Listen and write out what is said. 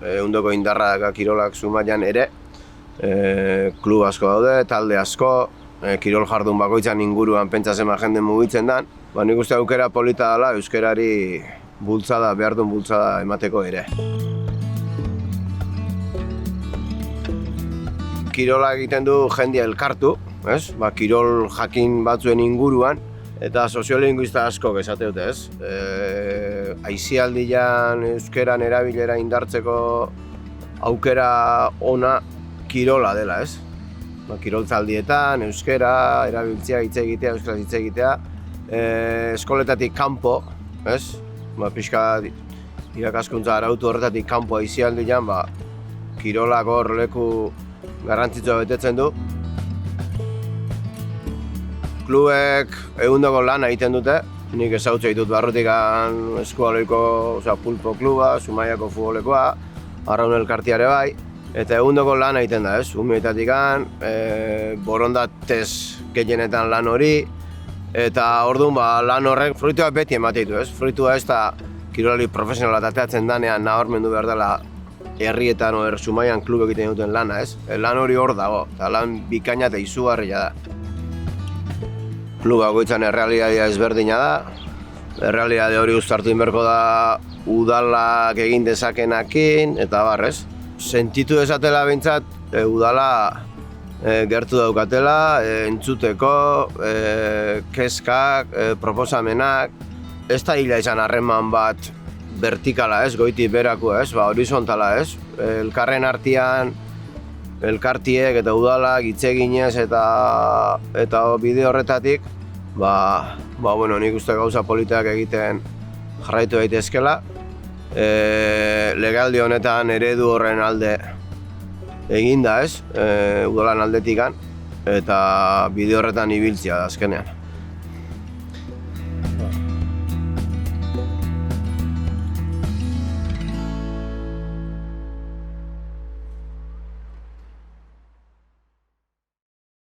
ehundoko indarra daka kirolak Zumaian ere. Klub asko daude, talde asko, kirol jardun bakoitzan inguruan pentsa zema jende mugitzen dan. Nik uste aukera polita dela euskarari bultzada, behar duen bultzada emateko ere. Kirola egiten du jendia elkartu, kirol jakin batzuen inguruan, eta soziolinguista asko esate dute, aisialdian euskeran erabilera indartzeko aukera ona kirola dela, kiroltzaldietan, euskera, erabiltzea, hitz egitea, euskaraz hitz egitea, eskoletatik kanpo, pixka irakaskuntza arautu horretatik kanpo aisialdian, kirolak hor leku garrantzitsua betetzen du. Klubek ehundoko lana egiten dute, nik ezautze ditut barrutikan eskualoiko pulpo kluba, Zumaiako futbolekoa, Arraun elkartiare bai, eta ehundoko lana egiten da, umeetatikan, borondatez gehienetan lan hori, eta orduan lan horrek fruitua beti ematen ditu, fruitua ez da kirolari profesionala ateatzen danean nabarmendu behar dela herrietan o Zumaian klubek egiten duten lana, lan hori hor dago, eta lan bikaina eta izugarria da. Klub bakoitzan errealitatea ezberdina da, errealitate hori uztartu inberko da udalak egin dezakenakin, eta barrez. Sentitu dezatela behintzat, udala gertu daukatela, entzuteko, kezkak, proposamenak. Ez da hila izan harreman bat vertikala, goitik berako, horizontala, elkarren artean, elkartiek eta udalak hitz eginez eta bide horretatik, nik uste gauza politak egiten jarraitu daitezkela. Legealdi honetan eredu horren alde eginda, udalan aldetikan, eta bide horretan ibiltzea da azkenean.